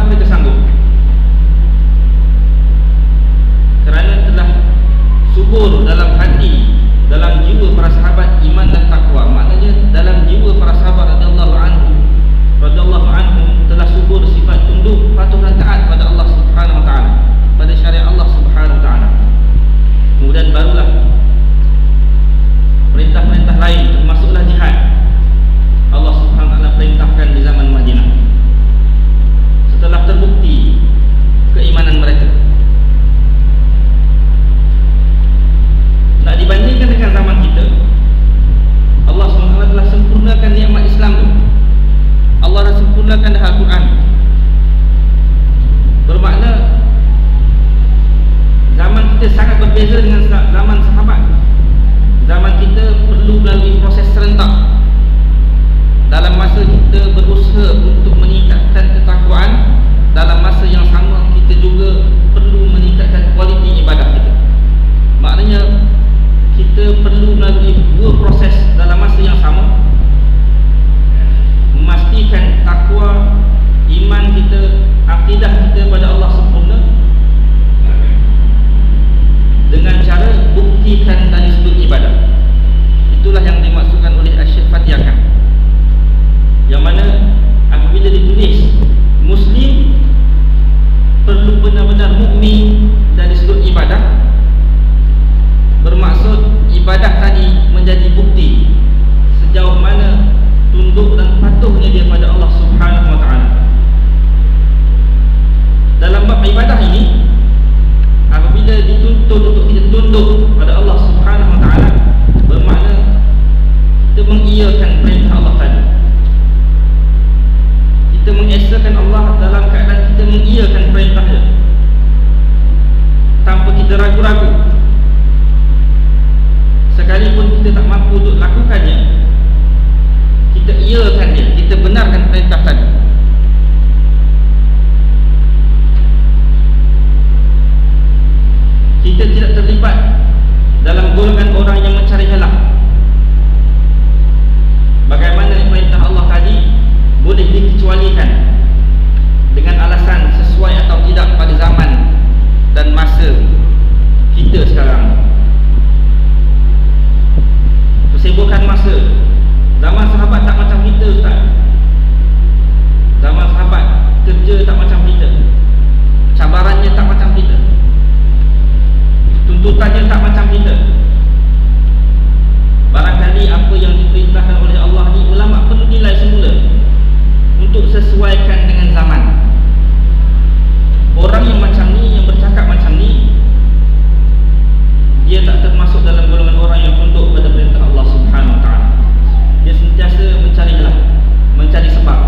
mereka sanggup? Kerana telah subur dalam hati, dalam jiwa para sahabat iman dan takwa. Maknanya dalam jiwa para sahabat radhiyallahu anhum telah subur sifat tunduk, patuh dan taat pada Allah Subhanahu wa taala, pada syariat Allah Subhanahu wa taala. Kemudian barulah perintah-perintah lain, termasuklah jihad, Allah Subhanahu wa taala perintahkan di zaman Madinah. Setelah terbukti keimanan mereka. Nak dibandingkan dengan zaman kita, Allah SWT telah sempurnakan nikmat Islam tu. Allah dah sempurnakan dah Al-Quran. Bermakna zaman kita sangat berbeza dengan zaman sahabat. Zaman kita perlu melalui proses serentak. Dalam masa kita berusaha untuk meningkatkan ketakwaan, dalam masa yang sama kita juga perlu meningkatkan kualiti ibadah kita. Maknanya kita perlu melalui dua proses dalam masa yang sama, memastikan takwa, iman kita, akidah kita pada Allah sempurna, dengan cara buktikan dari sudut ibadah. Itulah yang dimaksudkan oleh Syekh Fatihah, yang mana apabila ditulis Muslim perlu benar-benar mukmin dari sudut ibadah, bermaksud ibadah tadi menjadi bukti sejauh mana tunduk dan patuhnya dia pada Allah Subhanahu wa taala. Dalam bab ibadah ini, apabila dituntut untuk kita tunduk pada Allah Subhanahu wa taala, bermakna kita mengiyakan perintah Allah tadi. Kita mengesakan Allah dalam keadaan kita mengiyakan perintahnya, tanpa kita ragu-ragu. Sekalipun kita tak mampu untuk lakukannya, kita iyakan dia, kita benarkan perintah tadi. Kita tidak terlibat dalam golongan orang yang mencari celah. Bagaimana perintah Allah tadi boleh dikecualikan dengan alasan sesuai atau tidak pada zaman dan masa kita sekarang. Kesibukan masa. Zaman sahabat tak macam kita, Ustaz. Zaman sahabat kerja tak macam kita, cabarannya tak macam kita, tuntutannya tak macam kita. Barangkali apa yang diperintahkan oleh Allah ni, ulama perlu nilai semula untuk sesuaikan dengan zaman. Orang yang macam ni, yang bercakap macam ni, dia tak termasuk dalam golongan orang yang tunduk pada perintah Allah Subhanahu wa taala. Dia sentiasa mencari celah, mencari sebab.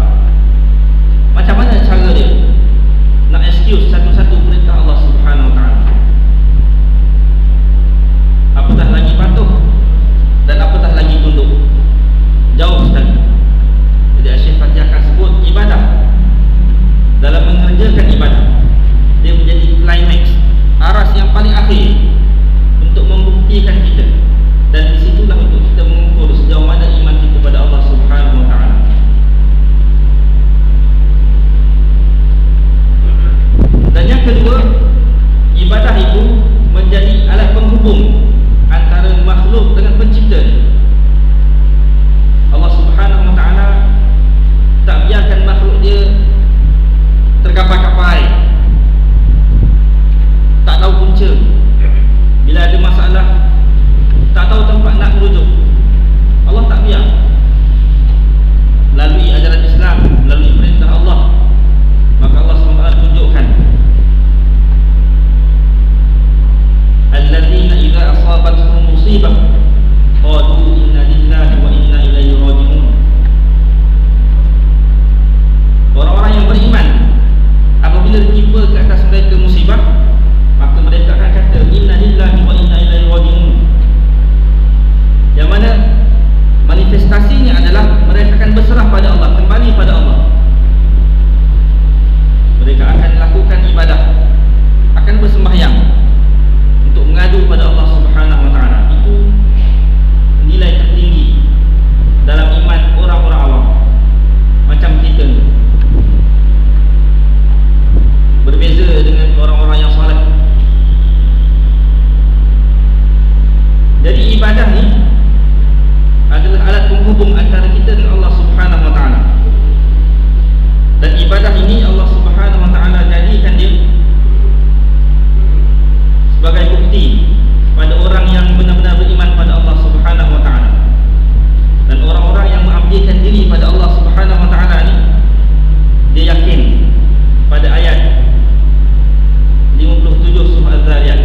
Macam mana cara dia nak excuse satu-satu perintah Allah Subhanahu wa taala? Apatah lagi patuh dan apatah lagi tunduk. Jauh sekali. Jadi Syekh Fatihah akan sebut ibadah. Dalam mengerjakan ibadah, dia menjadi climax, aras yang paling akhir untuk membuktikan kita. Dan disitulah untuk kita mengukur sejauh mana iman kita pada Allah Subhanahu wa taala. Dan yang kedua, ibadah itu menjadi alat penghubung antara makhluk dengan pencipta. Allah Subhanahu wa taala tak biarkan makhluk dia tergapai-gapai, tak tahu punca. Bila ada masalah, tak tahu tempat nak merujuk. Allah tak biar. Melalui ajaran Islam, melalui perintah Allah, maka Allah SWT tunjukkan alladzina idza asabatuhum musibah qalu inna lillahi wa inna ilaihi raji'un. Orang-orang yang beriman, apabila tiba ke atas mereka musibah, maka mereka akan kata inna lillahi wa inna ilaihi raji'un. Yang mana manifestasinya adalah mereka akan berserah pada Allah, kembali pada Allah. Mereka akan lakukan ibadah, akan bersembahyang untuk mengadu pada Allah Subhanahu wa taala. Itu nilai tertinggi dalam iman orang-orang awam macam kita. bukti pada orang yang benar-benar beriman pada Allah Subhanahu wa taala. Dan orang-orang yang mengabdikan diri pada Allah Subhanahu wa taala ni, dia yakin pada ayat 57 surah Az-Zariyat,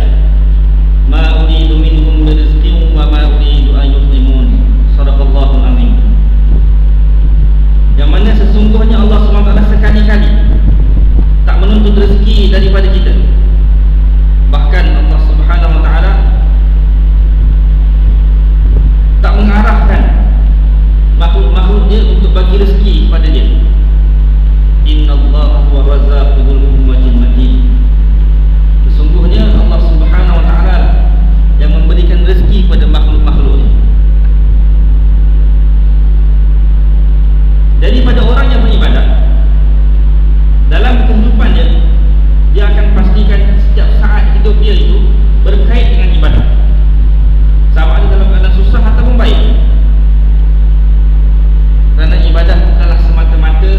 ma uridu minhum min rizqin wa ma uridu an yut'imun. Sadaqallahul azim. Yang mana sesungguhnya Allah Subhanahu wa taala sekali-kali tak menuntut rezeki daripada kita. Bahkan Allah Subhanahu wa taala tak mengarahkan makhluk-makhluk dia untuk bagi rezeki kepada dia. Innallaha huwa razzaqu dzul quwwatil matin. Sesungguhnya Allah Subhanahu wa taala yang memberikan rezeki kepada makhluk-makhluk ni. Jadi pada orang yang beribadah, dalam kehidupan dia akan pastikan setiap saat hidup dia itu berkait dengan ibadah, sama ada dalam keadaan susah ataupun baik. Kerana ibadah bukanlah semata-mata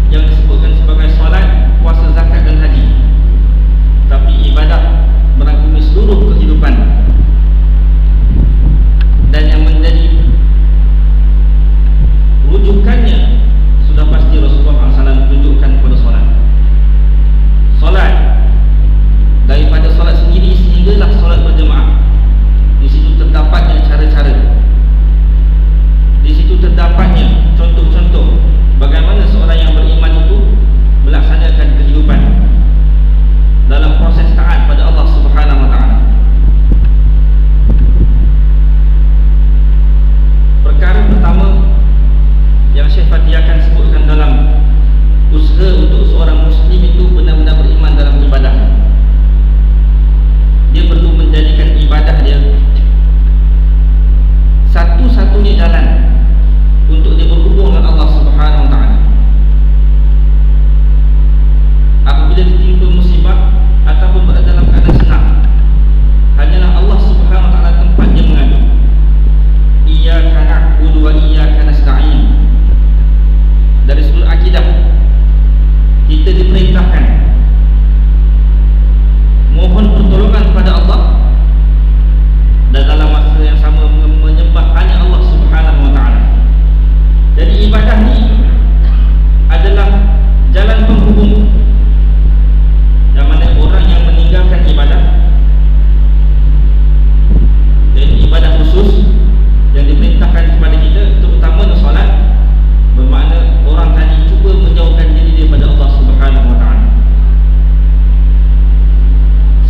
yang disebutkan sebagai solat, puasa, zakat dan haji, tapi ibadah merangkumi seluruh kehidupan. Dan yang menjadi rujukannya sudah pasti Rasulullah SAW tunjukkan kepada solat. Solat, daripada solat sendiri sehinggalah solat berjemaah, di situ terdapatnya cara-cara, di situ terdapatnya contoh-contoh bagaimana seorang yang beriman itu melaksanakan kehidupan dalam proses taat pada Allah Subhanahu wa taala. Perkara pertama yang Syekh Fatih akan sebutkan dalam usaha untuk seorang Muslim itu benar-benar beriman dalam ibadah, dia perlu menjadikan ibadah dia satu-satunya jalan untuk dia berhubung dengan Allah Subhanahu wa taala. Apabila ditimpa musibah ataupun berada dalam keadaan senang, hanyalah Allah Subhanahu wa taala tempat dia mengadu. Iyyaka na'budu wa iyyaka nasta'in. Dari sudut akidah, kita diperintahkan mohon pertolongan kepada Allah, dan dalam masa yang sama menyembah hanya Allah Subhanahu wa taala. Jadi ibadah ni adalah jalan penghubung, yang mana orang yang meninggalkan ibadah, dan ibadah khusus yang diperintahkan kepada kita, terutama solat, bermakna orang tadi cuba menjauhkan diri daripada Allah Subhanahu wa taala.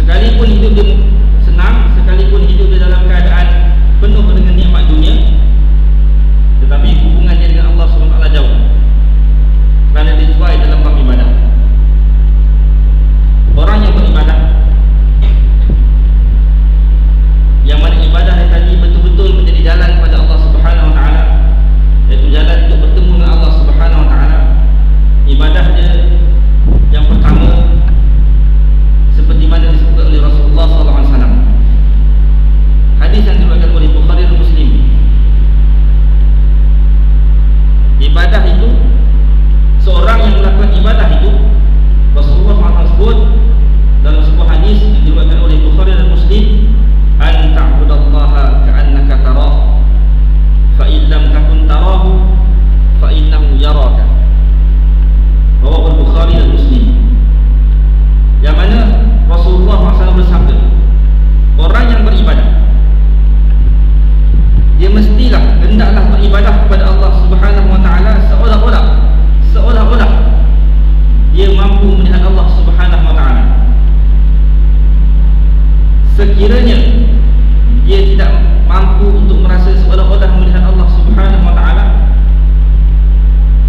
Sekalipun hidup dia senang, sekalipun hidup dia dalam keadaan penuh dengan nikmat dunia, tetapi hubungan dia dengan Allah Subhanahu wa taala jauh, kerana dia cuai dalam bab ibadah. Orang yang beribadah, yang mana ibadah yang tadi betul-betul menjadi jalan kepada Allah Subhanahu wa taala, iaitu jalan untuk bertemu dengan Allah Subhanahu wa taala, ibadah dia yang pertama seperti mana disebutkan oleh Rasulullah SAW. Hadis yang diriwayatkan oleh Bukhari dan Muslim. Ibadah itu, seorang yang melakukan ibadah itu, Rasulullah SAW sebut dalam sebuah hadis yang diriwayatkan oleh Bukhari dan Muslim, an ta'budallaha ka'annaka tarah, fa in lam takun tarahu fa innahu yaraka. Rawahu Bukhari dan Muslim. Yang mana Rasulullah SAW bersabda, orang yang beribadah, dia mestilah, hendaklah beribadah kepada Allah Subhanahu wa taala seolah-olah dia mampu melihat Allah Subhanahu wa taala. Sekiranya dia tidak mampu untuk merasa seolah-olah melihat Allah Subhanahu wa taala,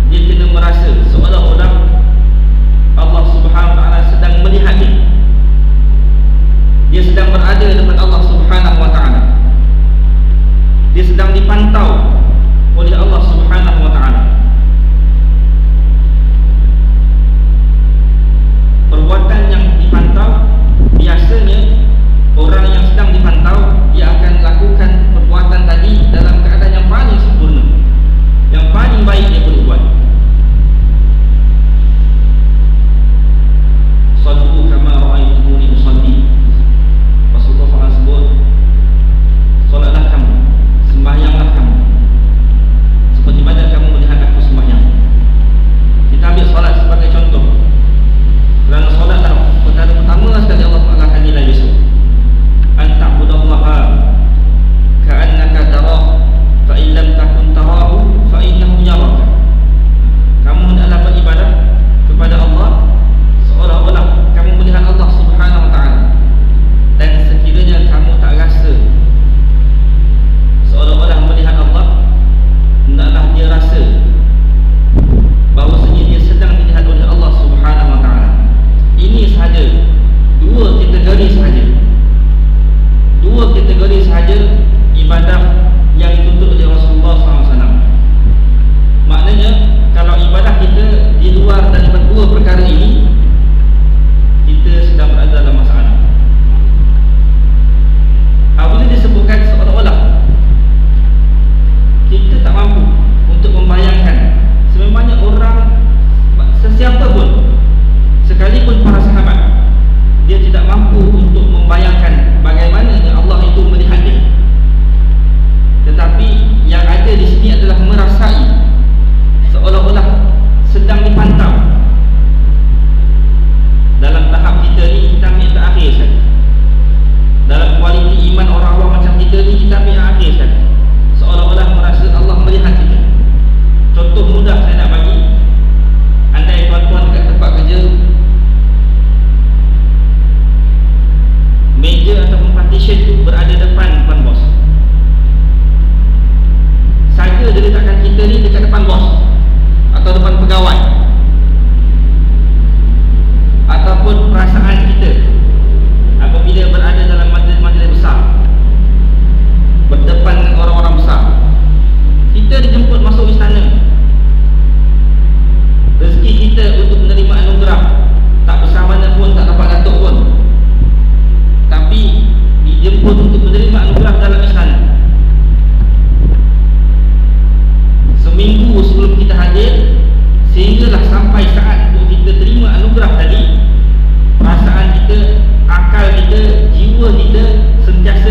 dia kena merasa seolah-olah Allah Subhanahu wa taala sedang melihat dia. Dia sedang berada depan Allah Subhanahu wa taala. Dia sedang dipantau oleh Allah Subhanahu wa taala. Perbuatan yang dipantau, biasanya orang yang sedang dipantau, dia akan lakukan perbuatan tadi dalam keadaan yang paling sempurna, yang paling baik dia boleh buat. Sallu kama ra'aytumuni usalli. Rasulullah SAW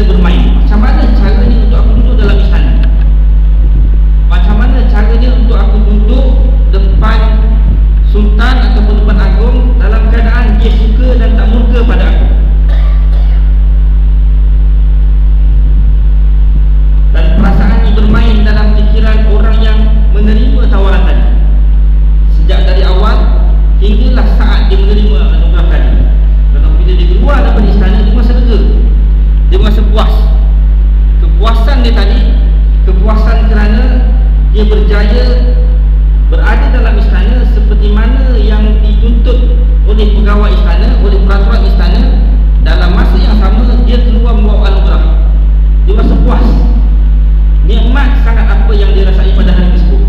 istana bermain. Macam mana caranya untuk aku duduk dalam istana? Macam mana caranya untuk aku duduk depan sultan ataupun depan agung dalam keadaan dia suka dan tak murka pada aku? Dan perasaan ini bermain dalam fikiran orang yang menerima tawaran tadi. Sejak dari awal hinggalah saat dia menerima anugerah tadi. Dan bila dia keluar daripada istana, dia merasa lega, dia merasa puas. Kepuasan dia tadi, kepuasan kerana dia berjaya berada dalam istana seperti mana yang dituntut oleh pegawai istana, oleh peraturan istana. Dalam masa yang sama dia keluar membawa anugerah. Dia merasa puas, nikmat sangat apa yang dia rasai pada hari tersebut.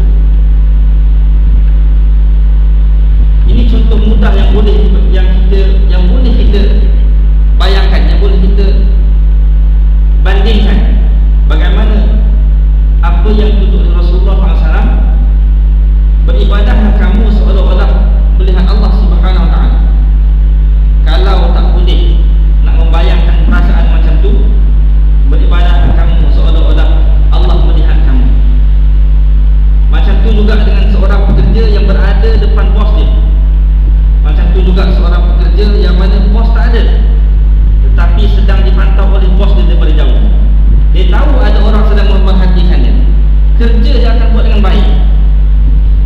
Ini contoh mudah yang boleh kita bayangkan, yang boleh kita bandingkan bagaimana apa yang dituntut oleh Rasulullah SAW. Beribadahlah kamu seolah-olah melihat Allah Subhanahu Wa Taala. Kalau tak boleh nak membayangkan perasaan macam tu, beribadahlah kamu seolah-olah Allah melihat kamu. Macam tu juga dengan seorang pekerja yang berada depan bos dia. Macam tu juga seorang pekerja yang mana bos tak ada, tetapi sedang dipantau oleh bos dia daripada jauh. Dia tahu ada orang sedang memperhatikannya. Kerja dia akan buat dengan baik,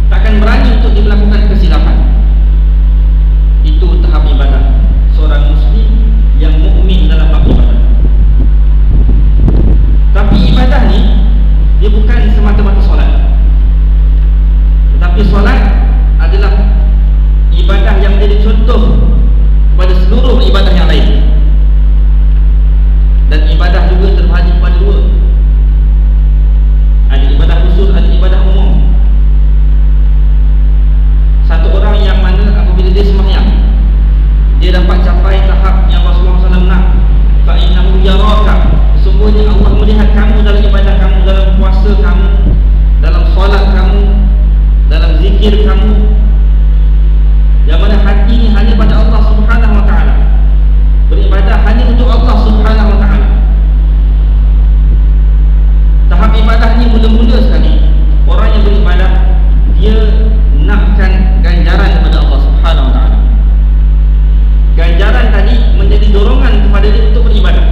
takkan berani untuk dia melakukan kesilapan. Itu tahap ibadah seorang muslim yang mukmin dalam bab ibadah. Tapi ibadah ni dia bukan semata-mata solat, tetapi solat adalah ibadah yang menjadi contoh kepada seluruh ibadah yang lain. Dan ibadah juga terbahagi kepada dua. Ada ibadah khusus, ada ibadah umum. Satu orang yang mana apabila dia sembahyang, dia dapat capai tahap yang Rasulullah SAW nak, fa innahu yaraka, sesungguhnya Allah melihat kamu dalam ibadah kamu, dalam puasa kamu, dalam solat kamu, dalam zikir kamu, yang mana hati ini hanya pada Allah Subhanahu Wa Taala, beribadah hanya untuk Allah Subhanahu Wa Taala. Tahap ibadah ni mula-mula sekali orang yang beribadah dia nakkan ganjaran kepada Allah Subhanahu Wa Taala. Ganjaran tadi menjadi dorongan kepada dia untuk beribadah.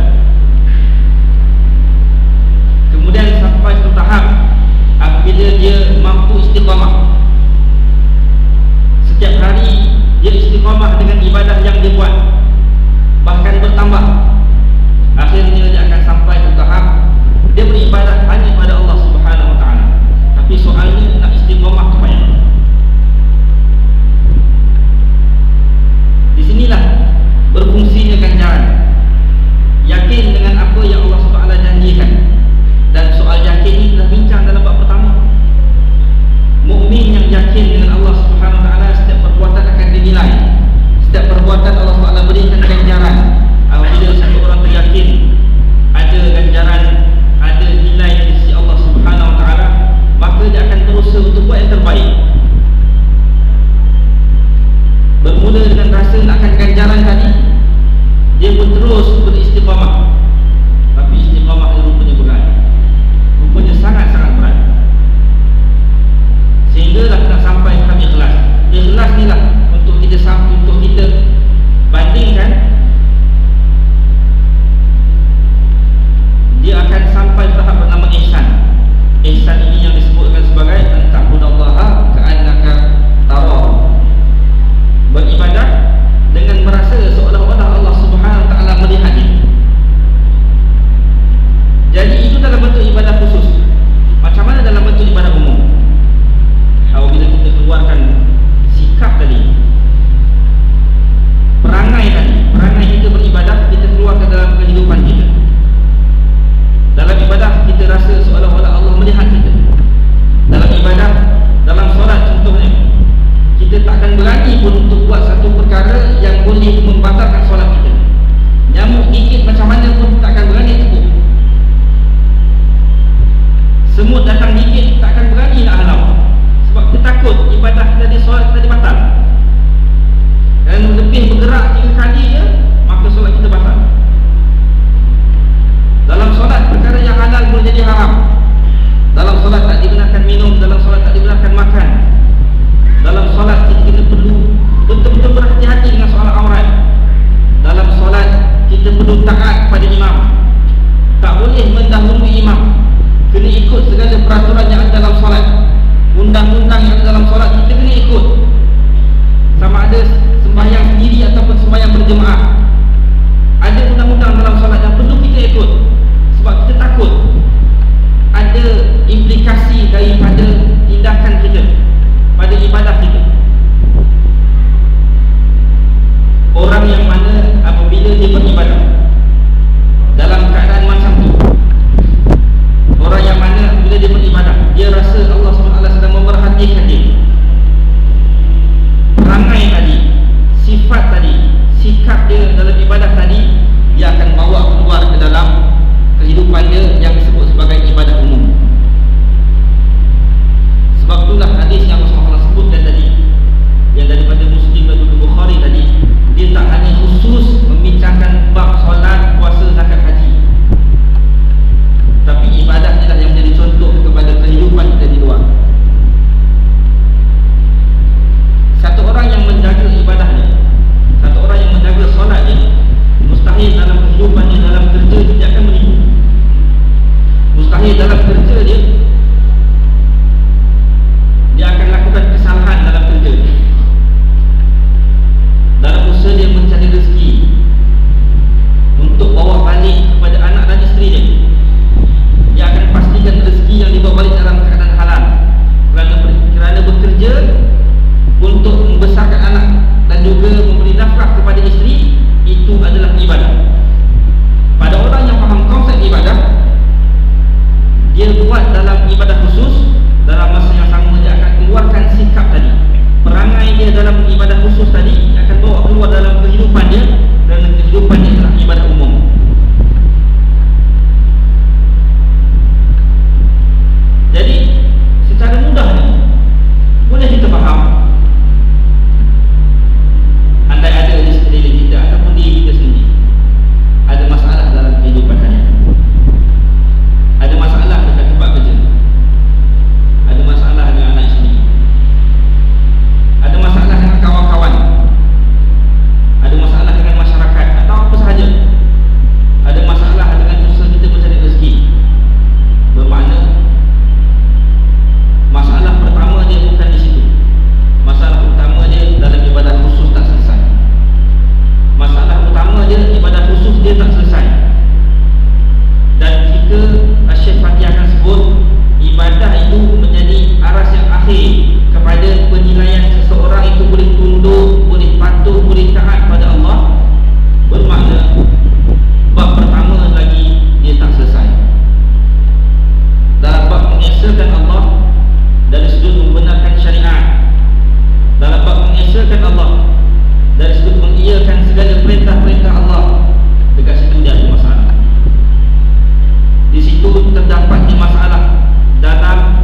situ terdapatnya masalah dalam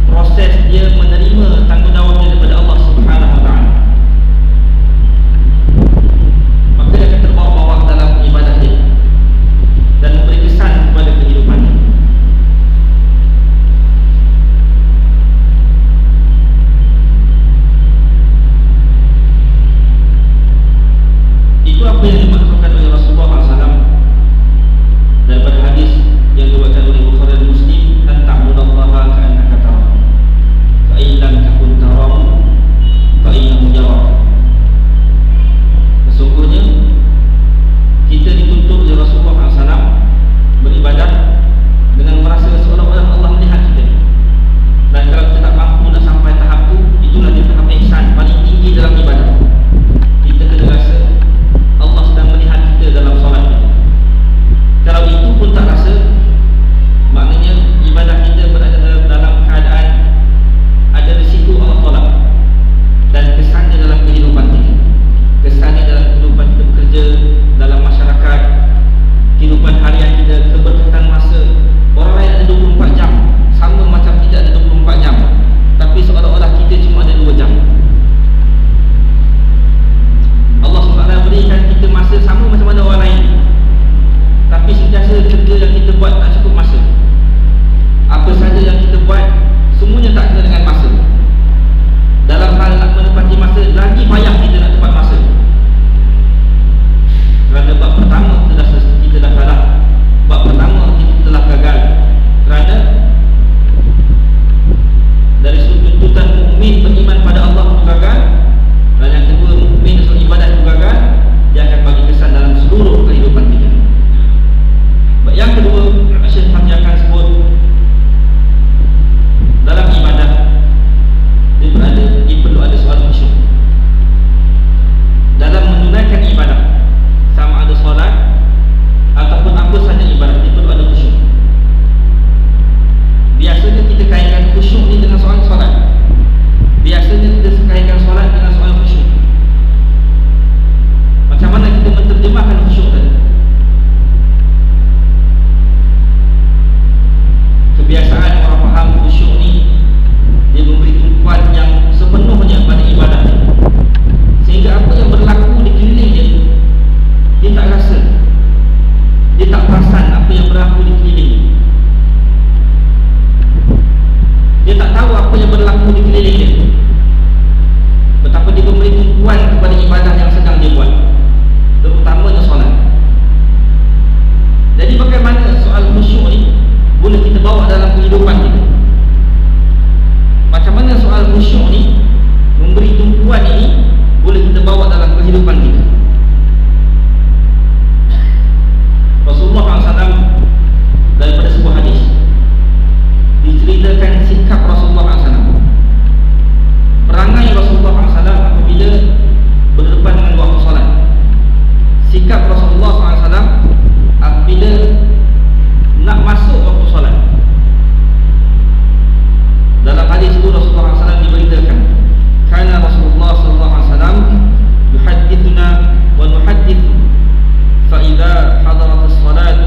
proses dia menerima tanggungjawabnya daripada Allah Subhanahu Wa Taala. Maka dia akan terbawa-bawa dalam ibadah dia dan memberi kesan kepada kehidupannya. Itu apa yang dimaksudkan oleh Rasulullah SAW daripada hadis yang diriwayatkan oleh Bukhari dan Muslim, an ta'budallaha ka'annaka tarahu fa in lam takun tarahu fa innahu yarak. Sesungguhnya kita dituntut oleh Rasulullah SAW beribadah dengan merasa seolah-olah Allah melihat kita. Dan kalau kita tak mampu nak sampai tahap tu, itulah dia tahap ihsan paling tinggi dalam ibadah. Kita kena rasa Allah sedang melihat kita dalam solat kita. Kalau itu pun tak rasa, maknanya ibadah kita berada dalam keadaan ada risiko Allah tolak. Dan kesannya dalam kehidupan kita, kesannya dalam kehidupan kita bekerja, dalam masyarakat, kehidupan harian kita, keberkatan masa. Orang lain ada 24 jam, sama macam kita ada 24 jam, tapi seolah-olah kita cuma ada 2 jam. Allah SWT berikan kita masa sama macam mana orang lain, tapi sentiasa kerja yang kita buat tak cukup masa. Apa saja yang kita buat, semuanya tak kena dengan masa. Dalam hal nak menepati masa, lagi payah kita nak tepat masa. Kerana bab pertama kita dah salah, bab pertama kita telah gagal. Kerana dari sudut tuntutan mukmin beriman pada Allah itu gagal, dan yang kedua mukmin soal ibadah itu gagal, dia akan bagi kesan dalam seluruh kehidupan kita. Yang kedua, Syekh Hamdi akan sebut dalam ibadah dia perlu ada soal khusyuk. Dalam menunaikan ibadah, sama ada solat ataupun apa sahaja ibadah, dia perlu ada khusyuk. Biasanya kita kaitkan khusyuk ni dengan soal solat. Biasanya kita kaitkan solat dengan soal khusyuk. Macam mana kita menterjemahkan khusyuk tadi? Kebiasaan orang faham khusyuk ni, dia memberi tumpuan yang sepenuhnya pada ibadah dia, sehingga apa yang berlaku di keliling dia, dia tak rasa, dia tak perasan apa yang berlaku di keliling dia. Dia tak tahu apa yang berlaku di keliling dia, betapa dia memberi tumpuan kepada ibadah yang sedang dia buat, terutamanya solat. Jadi bagaimana soal khusyuk ni boleh kita bawa dalam kehidupan kita? Macam mana soal khusyuk ni, memberi tumpuan ini, boleh kita bawa dalam kehidupan kita? Rasulullah SAW daripada sebuah hadis diceritakan sikap Rasulullah SAW, perangai Rasulullah SAW apabila berdepan dengan waktu solat. Sikap Rasulullah SAW apabila nak masuk waktu solat. Dalam hadis itu Rasulullah SAW diberitakan, kana Rasulullah SAW yuhaddithuna wa nuhaddithu fa idza hadarat as-salatu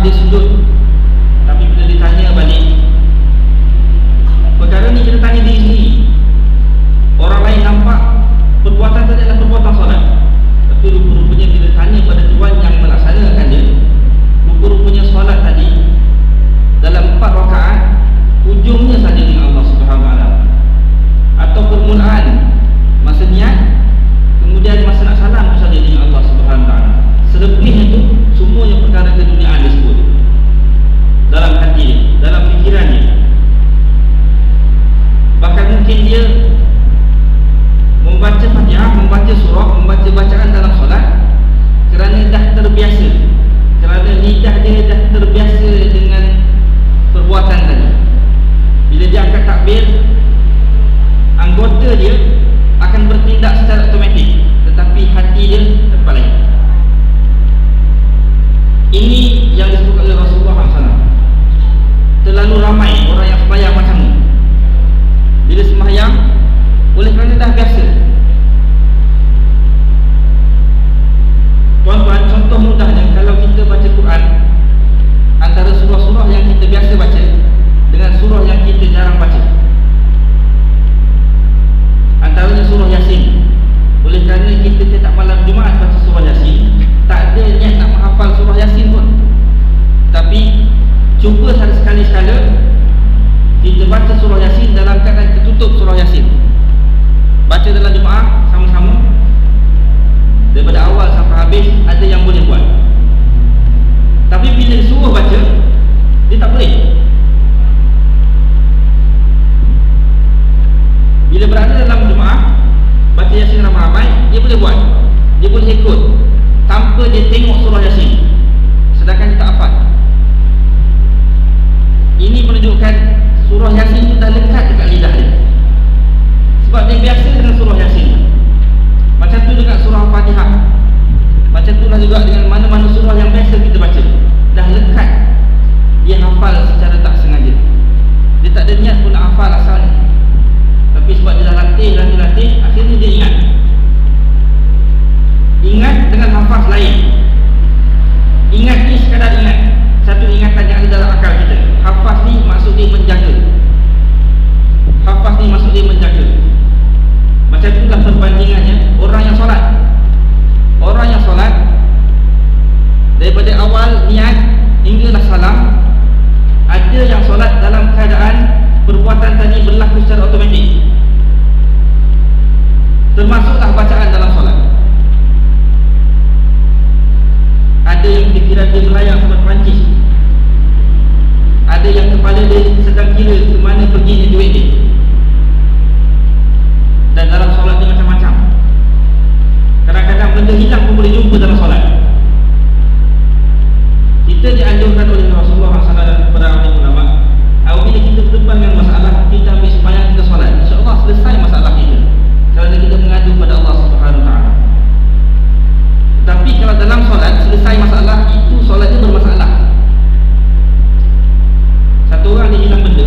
dia sujud, tapi bila ditanya balik perkara ni, kita tanya diri sendiri. Orang lain nampak perbuatan tadi adalah perbuatan solat, tapi rupa-rupanya bila tanya pada Tuhan yang melaksanakan dia, rupa-rupanya solat tadi dalam 4 rakaat ujungnya saja dengan Allah Subhanahu Wa Taala, atau permulaan masa niat, kemudian masa nak salam saja dengan Allah Subhanahu Wa Taala. Selebihnya tu semuanya perkara keduniaan disebut dalam hati dia, dalam fikiran dia. Bahkan mungkin dia membaca Fatihah, membaca surah, membaca bacaan dalam solat kerana dah terbiasa, kerana lidah dia dah terbiasa dengan perbuatan tadi. Bila dia angkat takbir, anggota dia akan bertindak secara automatik, tetapi hati dia tempat lain. Ini yang disebut oleh Rasulullah SAW. Terlalu ramai orang yang sembahyang macam ni. Bila sembahyang, oleh kerana dah biasa. Tuan-tuan, contoh mudahnya, kalau kita baca Quran, antara surah-surah yang kita biasa baca dengan surah yang kita jarang baca, antaranya surah Yasin. Oleh kerana kita tiap malam Jumaat baca surah Yasin, tak ada niat nak menghafal surah Yasin pun, tapi cuba sekali-sekala kita baca surah Yasin dalam keadaan tertutup surah Yasin. Baca dalam Jumaat sama-sama, daripada awal sampai habis, ada yang boleh buat. Tapi bila disuruh baca, dia tak boleh. Bila berada dalam Jumaat, baca Yasin ramai-ramai, dia boleh buat, dia boleh ikut tanpa dia tengok surah Yasin, sedangkan dia tak hafal. Ini menunjukkan surah Yasin itu dah lekat dekat lidah dia, sebab dia biasa dengan surah Yasin. Macam tu dengan surah Fatihah, macam tu lah juga dengan mana-mana surah yang biasa kita baca, dah lekat, dia hafal secara tak sengaja. Dia tak ada niat pun nak hafal asalnya, tapi sebab dia dah latih, akhirnya dia ingat. Ingat dengan hafaz lain. Ingat ni sekadar ingat, satu ingatan yang ada dalam akal kita. Hafaz ni maksud dia menjaga. Hafaz ni maksud dia menjaga. Macam itulah perbandingannya orang yang solat. Orang yang solat, daripada awal niat hinggalah salam, ada yang solat dalam keadaan perbuatan tadi berlaku secara automatik, termasuklah bacaan dalam solat. Ada yang fikiran dia melayang sampai Perancis, ada yang kepala dia sedang kira ke mana perginya duit dia, dan dalam solat dia macam-macam. Kadang-kadang benda hilang pun boleh jumpa dalam solat. Kita dianjurkan oleh Rasulullah SAW kepada ahli ulama, apabila kita berdepan dengan masalah, kita ambil sembahyang, kita solat, insya-Allah selesai masalah kita, kerana kita mengadu pada Allah Subhanahu Wa Taala. Tapi kalau dalam solat selesai masalah, itu solat dia bermasalah. Satu orang dia hilang benda,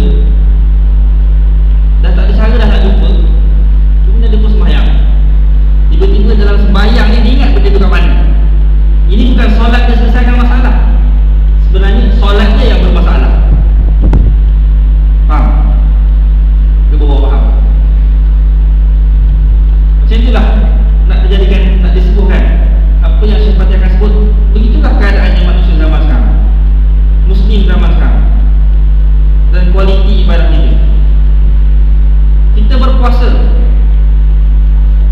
dah tak ada cara dah nak jumpa, kemudian dia pun sembahyang. Tiba-tiba dalam sembahyang ni dia ingat benda tu kat mana. Ini bukan solat dia selesaikan masalah, sebenarnya solat dia yang bermasalah. Faham? Dia bawa faham. Macam itulah nak terjadikan, nak disebutkan apa yang Syekh Fatih akan sebut. Begitulah keadaannya manusia zaman sekarang, Muslim zaman sekarang, dan kualiti ibadah kita. Kita berpuasa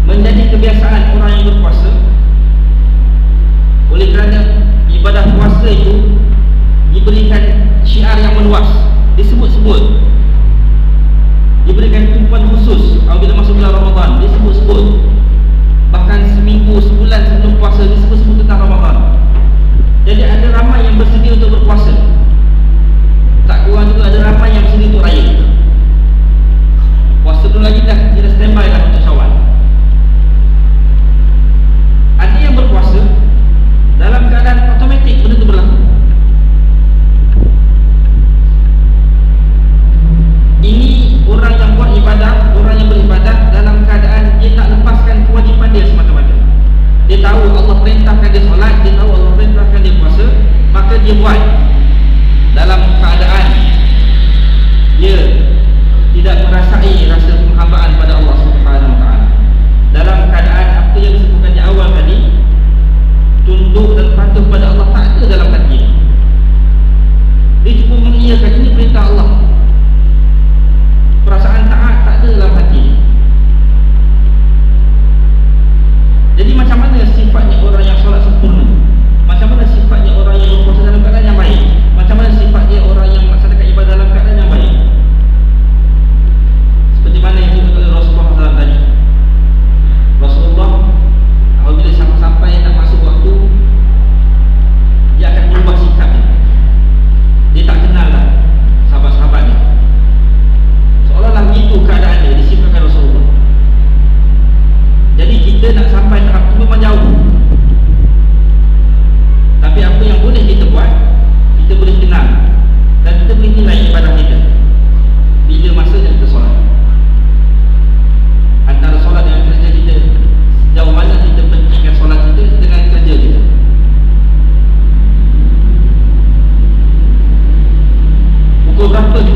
menjadi kebiasaan orang yang berpuasa. Oleh kerana ibadah puasa itu diberikan syiar yang meluas, disebut-sebut, diberikan tumpuan khusus apabila masuk bulan Ramadan, disebut-sebut. Bahkan seminggu, sebulan sebelum puasa disebut-sebut tentang Ramadan. Jadi ada ramai yang bersedia untuk berpuasa, tak kurang juga ada ramai yang bersedia untuk raya. Puasa belum lagi dah, kita standby dah untuk Syawal. Ada yang berpuasa dalam keadaan automatik benda itu berlaku. Ini orang yang buat ibadah, orang yang beribadah dalam keadaan dia tak lepaskan kewajipan dia semata-mata. Dia tahu Allah perintahkan dia solat, dia tahu Allah perintahkan dia puasa, maka dia buat. kerjakan, ini perintah Allah. Perasaan taat tak ada dalam hati. Jadi macam mana sifatnya orang yang solat sempurna? Macam mana sifatnya orang yang berpuasa dalam keadaan yang baik? Macam mana sifatnya orang yang melaksanakan ibadah dalam keadaan yang baik? Seperti mana yang disebut oleh Rasulullah SAW tadi. Rasulullah apabila sampai nak masuk waktu, dia akan berubah sikapnya. Dia tak kenal dah sahabat-sahabatnya. Seolah-olah begitu keadaan dia disifatkan Rasulullah. Jadi kita nak sampai tahap itu memang jauh. Tapi apa yang boleh kita buat, kita boleh kenal dan kita boleh nilai ibadah kita bila masanya kita solat. Antara solat dengan kerja kita, sejauh mana kita pentingkan solat kita dengan kerja kita. Pukul berapa kita